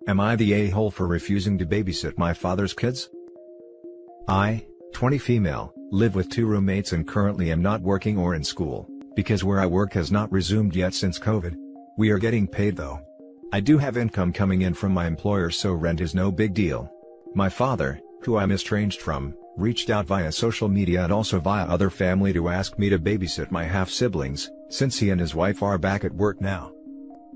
Am I the a-hole for refusing to babysit my father's kids? I, 20 female, live with 2 roommates and currently am not working or in school, because where I work has not resumed yet since COVID. We are getting paid though. I do have income coming in from my employer, so rent is no big deal. My father, who I'm estranged from, reached out via social media and also via other family to ask me to babysit my half-siblings, since he and his wife are back at work now.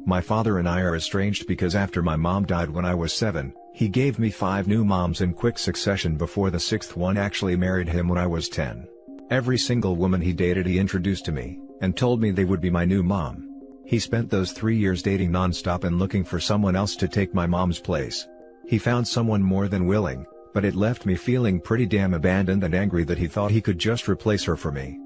My father and I are estranged because after my mom died when I was 7, he gave me 5 new moms in quick succession before the 6th one actually married him when I was 10. Every single woman he dated he introduced to me, and told me they would be my new mom. He spent those 3 years dating non-stop and looking for someone else to take my mom's place. He found someone more than willing, but it left me feeling pretty damn abandoned and angry that he thought he could just replace her for me.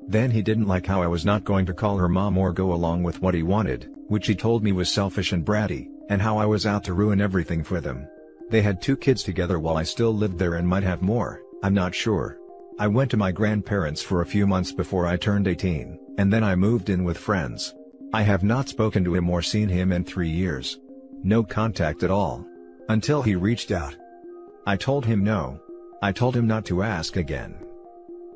Then he didn't like how I was not going to call her mom or go along with what he wanted, which he told me was selfish and bratty, and how I was out to ruin everything for them. They had 2 kids together while I still lived there and might have more, I'm not sure. I went to my grandparents for a few months before I turned 18, and then I moved in with friends. I have not spoken to him or seen him in 3 years. No contact at all. Until he reached out. I told him no. I told him not to ask again.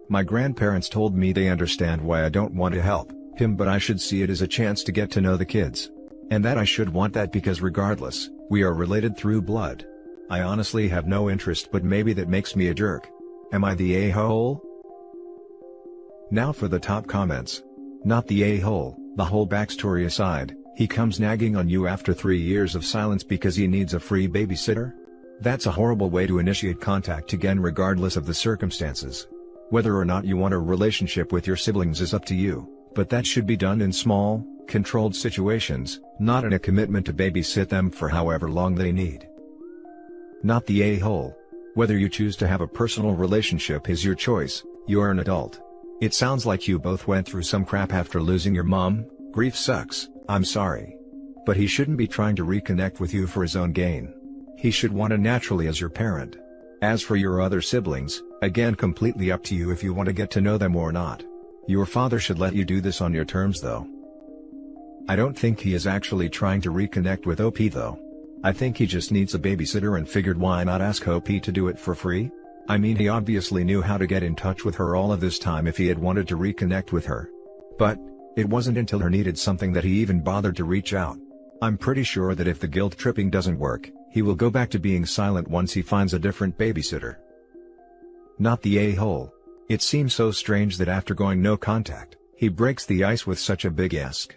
My grandparents told me they understand why I don't want to help him, but I should see it as a chance to get to know the kids. And that I should want that because regardless, we are related through blood. I honestly have no interest, but maybe that makes me a jerk. Am I the a-hole? Now for the top comments. Not the a-hole. The whole backstory aside, he comes nagging on you after 3 years of silence because he needs a free babysitter? That's a horrible way to initiate contact again, regardless of the circumstances. Whether or not you want a relationship with your siblings is up to you, but that should be done in small, controlled situations, not in a commitment to babysit them for however long they need. Not the a-hole. Whether you choose to have a personal relationship is your choice, you're an adult. It sounds like you both went through some crap after losing your mom. Grief sucks, I'm sorry. But he shouldn't be trying to reconnect with you for his own gain. He should want to naturally as your parent. As for your other siblings, again completely up to you if you want to get to know them or not. Your father should let you do this on your terms though. I don't think he is actually trying to reconnect with OP though. I think he just needs a babysitter and figured why not ask OP to do it for free? I mean, he obviously knew how to get in touch with her all of this time if he had wanted to reconnect with her. But it wasn't until her needed something that he even bothered to reach out. I'm pretty sure that if the guilt tripping doesn't work, he will go back to being silent once he finds a different babysitter. Not the a-hole. It seems so strange that after going no contact, he breaks the ice with such a big ask.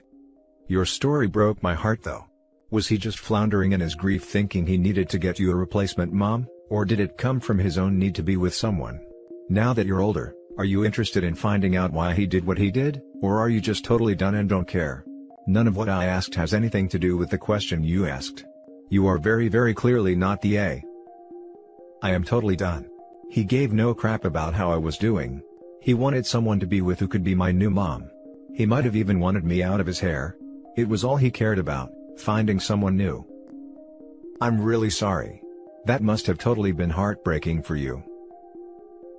Your story broke my heart though. Was he just floundering in his grief thinking he needed to get you a replacement mom, or did it come from his own need to be with someone? Now that you're older, are you interested in finding out why he did what he did, or are you just totally done and don't care? None of what I asked has anything to do with the question you asked. You are very, very clearly not the A. I am totally done. He gave no crap about how I was doing. He wanted someone to be with who could be my new mom. He might have even wanted me out of his hair. It was all he cared about, finding someone new. I'm really sorry. That must have totally been heartbreaking for you.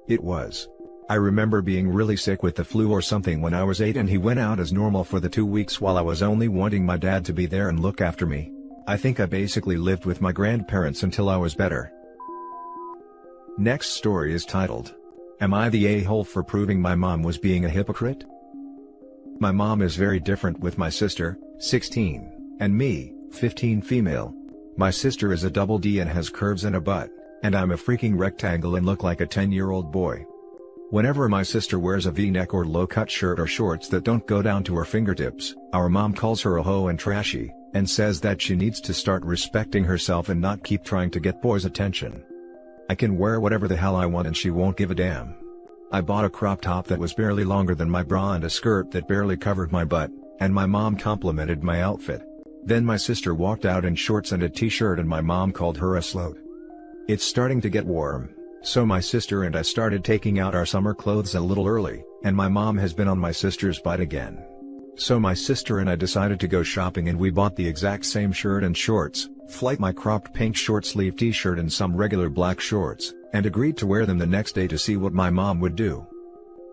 It was. I remember being really sick with the flu or something when I was 8 and he went out as normal for the 2 weeks while I was only wanting my dad to be there and look after me. I think I basically lived with my grandparents until I was better. Next story is titled, Am I the a-hole for proving my mom was being a hypocrite? My mom is very different with my sister, 16, and me, 15 female. My sister is a double D and has curves and a butt, and I'm a freaking rectangle and look like a 10-year-old boy. Whenever my sister wears a V-neck or low-cut shirt or shorts that don't go down to her fingertips, our mom calls her a hoe and trashy, and says that she needs to start respecting herself and not keep trying to get boys' attention. I can wear whatever the hell I want and she won't give a damn. I bought a crop top that was barely longer than my bra and a skirt that barely covered my butt, and my mom complimented my outfit. Then my sister walked out in shorts and a t-shirt and my mom called her a slut. It's starting to get warm, so my sister and I started taking out our summer clothes a little early, and my mom has been on my sister's butt again. So my sister and I decided to go shopping and we bought the exact same shirt and shorts, my cropped pink short sleeve t-shirt and some regular black shorts, and agreed to wear them the next day to see what my mom would do.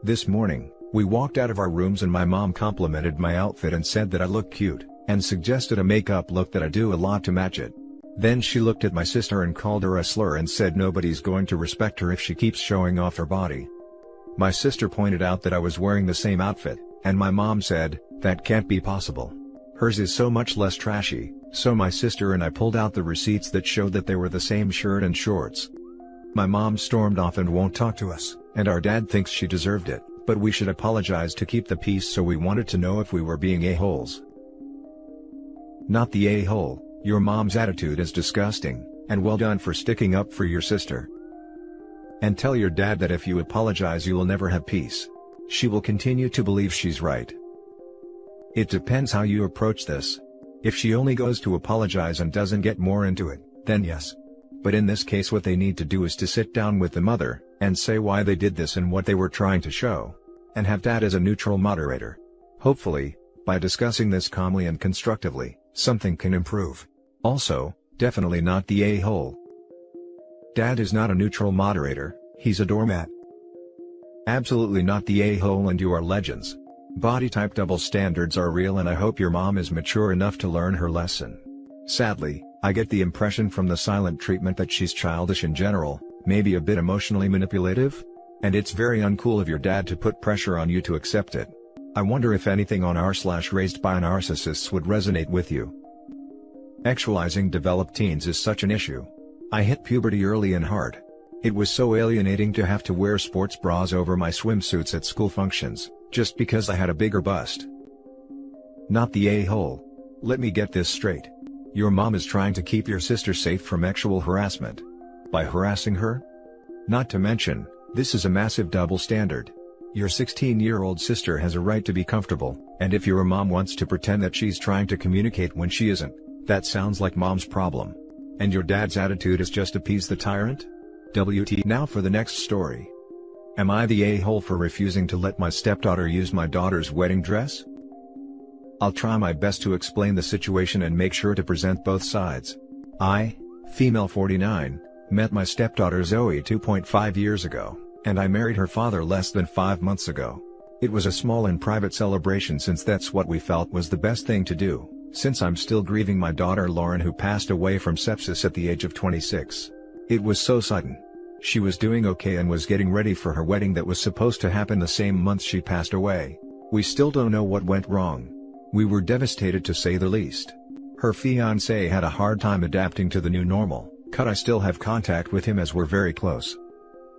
This morning, we walked out of our rooms and my mom complimented my outfit and said that I look cute, and suggested a makeup look that I do a lot to match it. Then she looked at my sister and called her a slur and said nobody's going to respect her if she keeps showing off her body. My sister pointed out that I was wearing the same outfit, and my mom said, "That can't be possible. Hers is so much less trashy," so my sister and I pulled out the receipts that showed that they were the same shirt and shorts. My mom stormed off and won't talk to us, and our dad thinks she deserved it, but we should apologize to keep the peace, so we wanted to know if we were being a-holes. Not the a-hole. Your mom's attitude is disgusting, and well done for sticking up for your sister. And tell your dad that if you apologize you will never have peace. She will continue to believe she's right. It depends how you approach this. If she only goes to apologize and doesn't get more into it, then yes. But in this case what they need to do is to sit down with the mother, and say why they did this and what they were trying to show. And have dad as a neutral moderator. Hopefully, by discussing this calmly and constructively, something can improve. Also, definitely not the a-hole. Dad is not a neutral moderator, he's a doormat. Absolutely not the a-hole, and you are legends. Body type double standards are real, and I hope your mom is mature enough to learn her lesson. Sadly, I get the impression from the silent treatment that she's childish in general, maybe a bit emotionally manipulative? And it's very uncool of your dad to put pressure on you to accept it. I wonder if anything on r/raised by narcissists would resonate with you. Actualizing developed teens is such an issue. I hit puberty early and hard. It was so alienating to have to wear sports bras over my swimsuits at school functions, just because I had a bigger bust. Not the a-hole. Let me get this straight. Your mom is trying to keep your sister safe from actual harassment. By harassing her? Not to mention, this is a massive double standard. Your 16-year-old sister has a right to be comfortable, and if your mom wants to pretend that she's trying to communicate when she isn't, that sounds like mom's problem. And your dad's attitude is just appease the tyrant? WT. Now for the next story. Am I the a-hole for refusing to let my stepdaughter use my daughter's wedding dress? I'll try my best to explain the situation and make sure to present both sides. I, female 49, met my stepdaughter Zoe 2.5 years ago, and I married her father less than 5 months ago. It was a small and private celebration since that's what we felt was the best thing to do, since I'm still grieving my daughter Lauren, who passed away from sepsis at the age of 26. It was so sudden. She was doing okay and was getting ready for her wedding that was supposed to happen the same month she passed away. We still don't know what went wrong. We were devastated, to say the least. Her fiancé had a hard time adapting to the new normal. I still have contact with him as we're very close.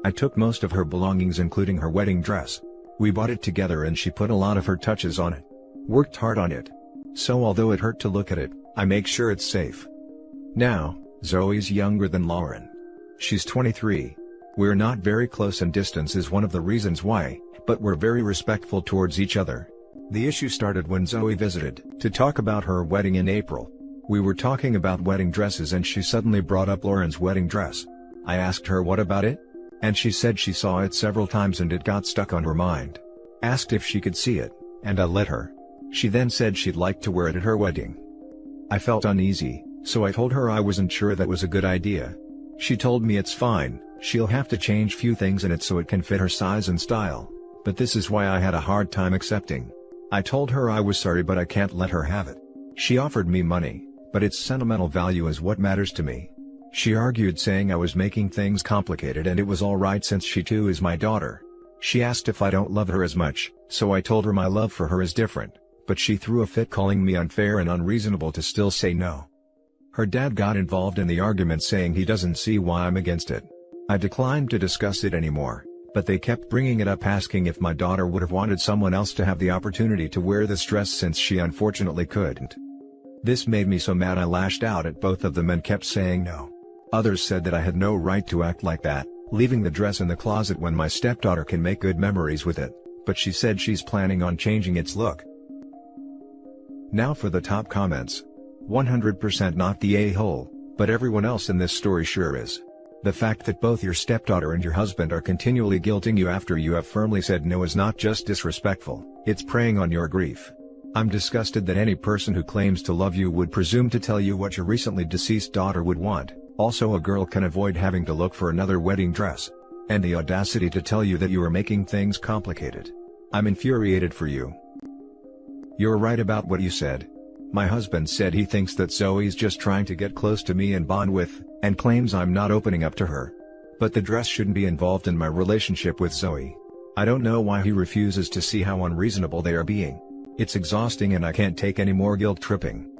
I took most of her belongings, including her wedding dress. We bought it together and she put a lot of her touches on it. Worked hard on it. So although it hurt to look at it, I make sure it's safe. Now, Zoe's younger than Lauren. She's 23. We're not very close and distance is one of the reasons why, but we're very respectful towards each other. The issue started when Zoe visited to talk about her wedding in April. We were talking about wedding dresses and she suddenly brought up Lauren's wedding dress. I asked her what about it? And she said she saw it several times and it got stuck on her mind. Asked if she could see it, and I let her. She then said she'd like to wear it at her wedding. I felt uneasy, so I told her I wasn't sure that was a good idea. She told me it's fine, she'll have to change few things in it so it can fit her size and style, but this is why I had a hard time accepting. I told her I was sorry but I can't let her have it. She offered me money, but its sentimental value is what matters to me. She argued, saying I was making things complicated and it was alright since she too is my daughter. She asked if I don't love her as much, so I told her my love for her is different, but she threw a fit, calling me unfair and unreasonable to still say no. Her dad got involved in the argument, saying he doesn't see why I'm against it. I declined to discuss it anymore, but they kept bringing it up, asking if my daughter would have wanted someone else to have the opportunity to wear this dress since she unfortunately couldn't. This made me so mad I lashed out at both of them and kept saying no. Others said that I had no right to act like that, leaving the dress in the closet when my stepdaughter can make good memories with it, but she said she's planning on changing its look. Now for the top comments. 100% not the a-hole, but everyone else in this story sure is. The fact that both your stepdaughter and your husband are continually guilting you after you have firmly said no is not just disrespectful, it's preying on your grief. I'm disgusted that any person who claims to love you would presume to tell you what your recently deceased daughter would want. Also, a girl can avoid having to look for another wedding dress. And the audacity to tell you that you are making things complicated. I'm infuriated for you. You're right about what you said. My husband said he thinks that Zoe's just trying to get close to me and bond with, and claims I'm not opening up to her. But the dress shouldn't be involved in my relationship with Zoe. I don't know why he refuses to see how unreasonable they are being. It's exhausting and I can't take any more guilt tripping.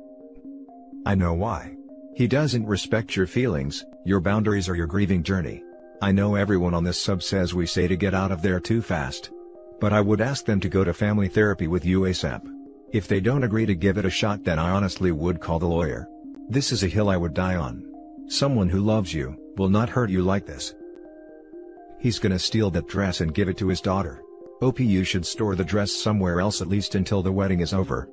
I know why. He doesn't respect your feelings, your boundaries or your grieving journey. I know everyone on this sub says we say to get out of there too fast. But I would ask them to go to family therapy with you ASAP. If they don't agree to give it a shot, then I honestly would call the lawyer. This is a hill I would die on. Someone who loves you will not hurt you like this. He's gonna steal that dress and give it to his daughter. OP, you should store the dress somewhere else at least until the wedding is over.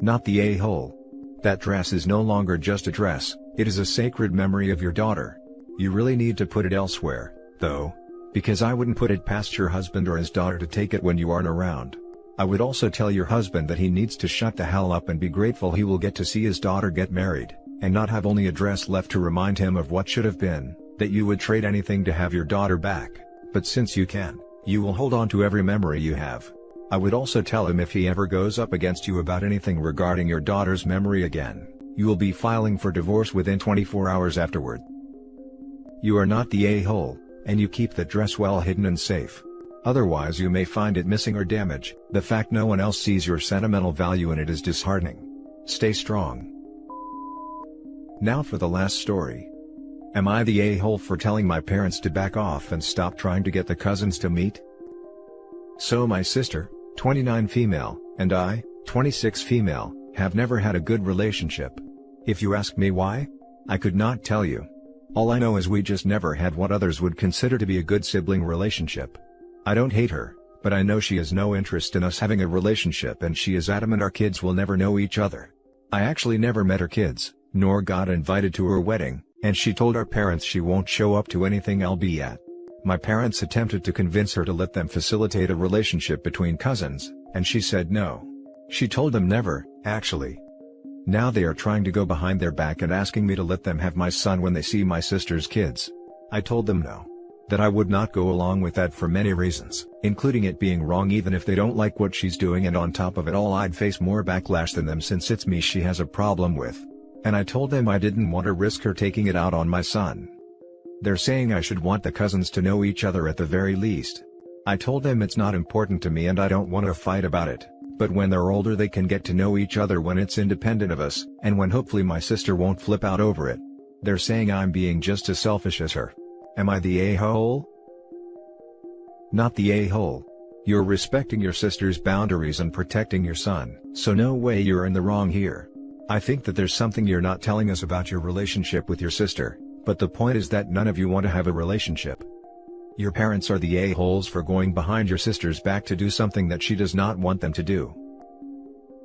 Not the a-hole. That dress is no longer just a dress, it is a sacred memory of your daughter. You really need to put it elsewhere, though. Because I wouldn't put it past your husband or his daughter to take it when you aren't around. I would also tell your husband that he needs to shut the hell up and be grateful he will get to see his daughter get married, and not have only a dress left to remind him of what should have been, that you would trade anything to have your daughter back, but since you can, you will hold on to every memory you have. I would also tell him if he ever goes up against you about anything regarding your daughter's memory again, you will be filing for divorce within 24 hours afterward. You are not the a-hole, and you keep the dress well hidden and safe. Otherwise you may find it missing or damaged. The fact no one else sees your sentimental value in it is disheartening. Stay strong. Now for the last story. Am I the a-hole for telling my parents to back off and stop trying to get the cousins to meet? So my sister, 29 female, and I, 26 female, have never had a good relationship. If you ask me why, I could not tell you. All I know is we just never had what others would consider to be a good sibling relationship. I don't hate her, but I know she has no interest in us having a relationship and she is adamant our kids will never know each other. I actually never met her kids, nor got invited to her wedding, and she told our parents she won't show up to anything I'll be at. My parents attempted to convince her to let them facilitate a relationship between cousins, and she said no. She told them never, actually. Now they are trying to go behind their back and asking me to let them have my son when they see my sister's kids. I told them no. That I would not go along with that for many reasons, including it being wrong even if they don't like what she's doing, and on top of it all I'd face more backlash than them since it's me she has a problem with. And I told them I didn't want to risk her taking it out on my son. They're saying I should want the cousins to know each other at the very least. I told them it's not important to me and I don't want to fight about it, but when they're older they can get to know each other when it's independent of us, and when hopefully my sister won't flip out over it. They're saying I'm being just as selfish as her. Am I the a-hole? Not the a-hole. You're respecting your sister's boundaries and protecting your son, so no way you're in the wrong here. I think that there's something you're not telling us about your relationship with your sister, but the point is that none of you want to have a relationship. Your parents are the a-holes for going behind your sister's back to do something that she does not want them to do.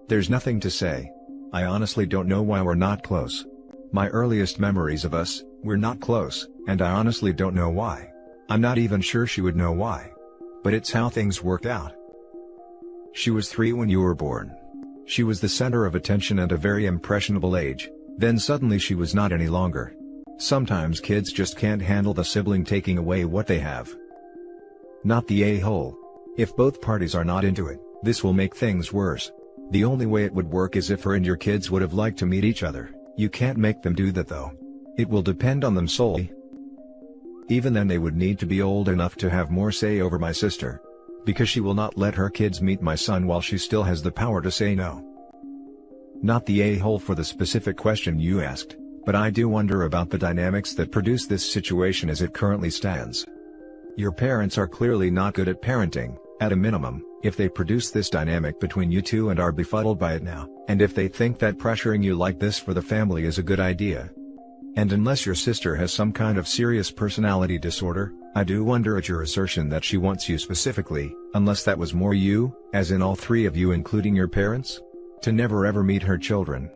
There's nothing to say. I honestly don't know why we're not close. My earliest memories of us, we're not close, and I honestly don't know why. I'm not even sure she would know why. But it's how things worked out. She was 3 when you were born. She was the center of attention at a very impressionable age, then suddenly she was not any longer. Sometimes kids just can't handle the sibling taking away what they have. Not the a-hole. If both parties are not into it, this will make things worse. The only way it would work is if her and your kids would have liked to meet each other. You can't make them do that though. It will depend on them solely. Even then they would need to be old enough to have more say over my sister. Because she will not let her kids meet my son while she still has the power to say no. Not the a-hole for the specific question you asked, but I do wonder about the dynamics that produce this situation as it currently stands. Your parents are clearly not good at parenting, at a minimum, if they produce this dynamic between you two and are befuddled by it now, and if they think that pressuring you like this for the family is a good idea. And unless your sister has some kind of serious personality disorder, I do wonder at your assertion that she wants you specifically, unless that was more you, as in all 3 of you including your parents, to never ever meet her children.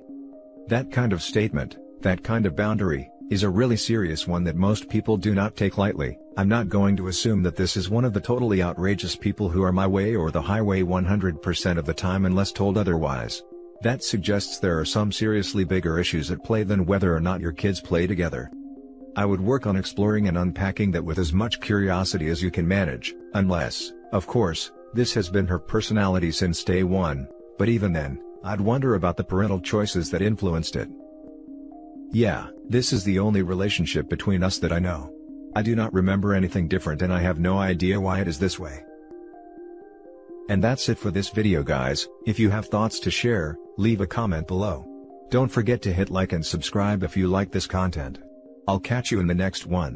That kind of statement, that kind of boundary, is a really serious one that most people do not take lightly. I'm not going to assume that this is one of the totally outrageous people who are my way or the highway 100% of the time unless told otherwise. That suggests there are some seriously bigger issues at play than whether or not your kids play together. I would work on exploring and unpacking that with as much curiosity as you can manage, unless, of course, this has been her personality since day one, but even then, I'd wonder about the parental choices that influenced it. Yeah, this is the only relationship between us that I know. I do not remember anything different and I have no idea why it is this way. And that's it for this video guys. If you have thoughts to share, leave a comment below. Don't forget to hit like and subscribe if you like this content. I'll catch you in the next one.